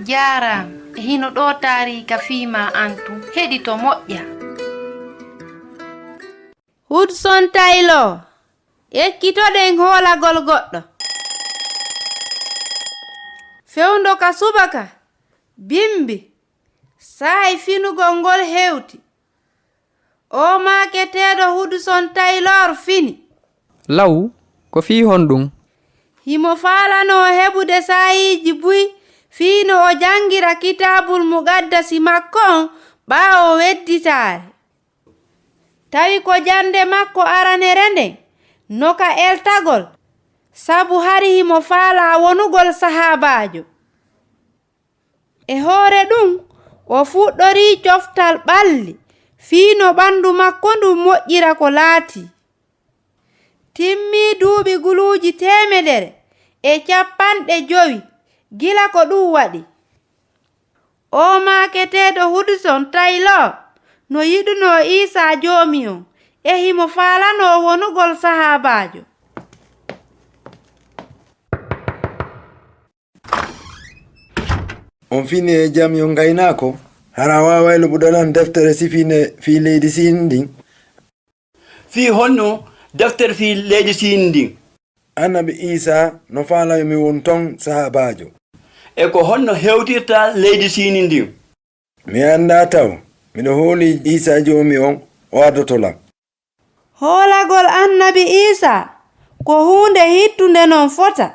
Jaram hino ɗo taarika fiima antu heɗito moƴƴa. Hudson Taylor ekkitoɗen hoolagol goɗɗo. Fewndo ka subaka bimbi saa'i finugol ngol hewti. O maaketeeɗo Hudson Taylor fini. Law ko fii honɗum? Himo faalano heɓude saa'iji buy fiino o jangira kitaabul mugaddasi makko on ɓaawo wedditaare. Tawi ko jande makko aranere nden noka eltagol sabu hari himo faala wonugol sahaabajo. E hoore ɗum o fuɗɗori coftal ɓalli fiino ɓandu makko ndum moƴƴira ko laati. Timmi duuɓi guluuji 150 gila ko ɗum waɗi. O maaketeeɗo Hudson Taylor no yiɗuno Isa joomiyon e himo faalano wonugol sahaabajo. On fini e jam yo ngaynaako hara waaway luɓuɗonan deftere sifine fii leydi Siin ndin. Fii honno deftere fii leydi Siin ndin? Annabi Isa no faalami won ton sahaabajo. E ko honno hewtirta leydi Siin ndin? Mi annda taw miɗo hooli Isa joomi on o ardotolam. Hoolagol annabi Isa ko hunde hittunde non fota.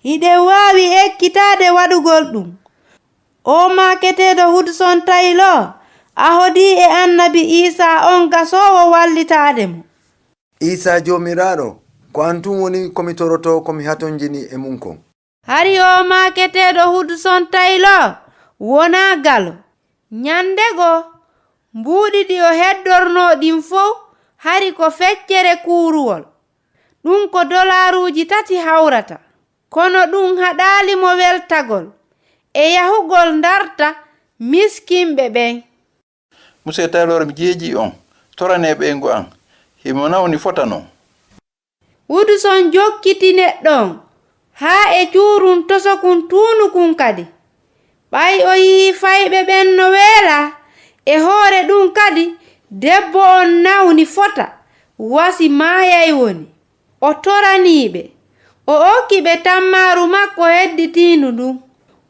Hiɗe waawi ekkitaade waɗugol ɗum. O maaketeeɗo Hudson Taylor a hodii e annabi Isa on gasoowo wallitaade mo. Isa joomiraaɗo ko antum woni komi toroto komi hatonjini e mum kon. Hari o maaketeeɗo Hudson Taylor wonaa galo. Nyandego mbuuɗi ɗi o heddornoo ɗin fof hari ko feccere kuuruwol. Ɗum ko $3 hawrata. Kono ɗum haɗaali mo weltagol e yahugol ndarta miskinɓe ɓen. Monsieur Taylor mi jeeji on torane ɓeygu an himo nawni fota non. Hudson jokkiti neɗɗon haa e cuurum tosokun tuunukun kadi. Ɓay o yii fayɓe ɓen no weela e hoore ɗum kadi debbo on nawni fota wasi maayay woni. O toraniiɓe. O okki ɓe tammaaru makko hedditiindu ndun.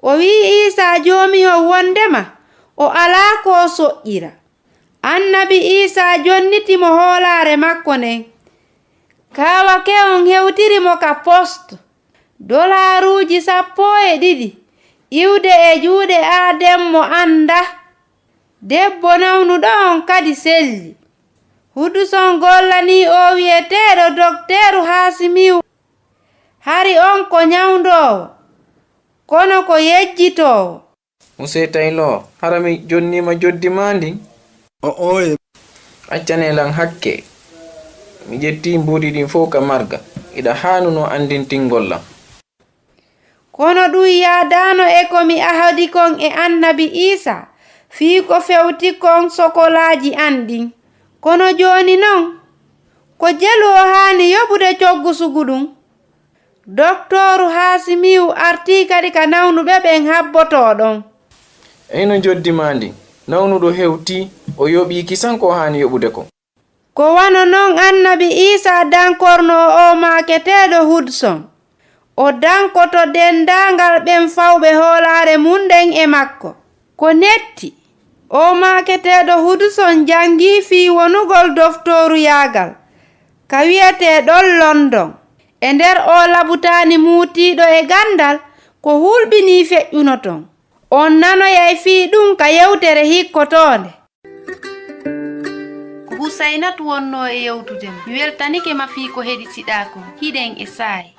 O wii Isa joomiho wondema o alaa ko soƴƴira. Annabi Isa jonnitimo hoolaare makko nden. Kaawake on hewtirimo ka poste $12 iwde e juuɗe Adem mo anda. Debbo nawnuɗo on kadi selli. Hudson gollani o wi'eteeɗo Dokteeru Hasimiu. Hari on ko nyawndoowo kono ko yejjitoowo. Monsieur Taylor harami jonnima joddi ma ndin? Oye accanelan hakke mi ƴetti mbuuɗi ɗin fof ka marga iɗa haanuno andintingollam. Kono ɗum yaadano e ko mi ahadi kon e annabi Isa fii ko fewti kon sokolaaji an ɗin. Kono jooni non ko jelu o haani yoɓude coggu sugu ɗum. Doktoru Hasimiu artii kadi ka nawnuɓe ɓen habbotoɗon. Eyno joddi ma ndin nawnuɗo hewti o yoɓi kisan ko haani yoɓude ko. Ko wano non annabi Isa dankorno o maaketeeɗo Hudson. O dankoto dendaangal ɓen fawɓe hoolaare mum nden e makko. Ko netti o maaketeeɗo Hudson jangii fii wonugol doftoru yaagal ka wi'eteeɗon London. E nder o labutaani muutiiɗo e gandal ko hulɓinii feƴƴuno ton. On nanoyay fii ɗum ka yewtere hikkotoonde. Ko Husaynatu wonno e yewtude mi weltanike ma fii ko heɗitiɗaa kon hiɗen e saa'i.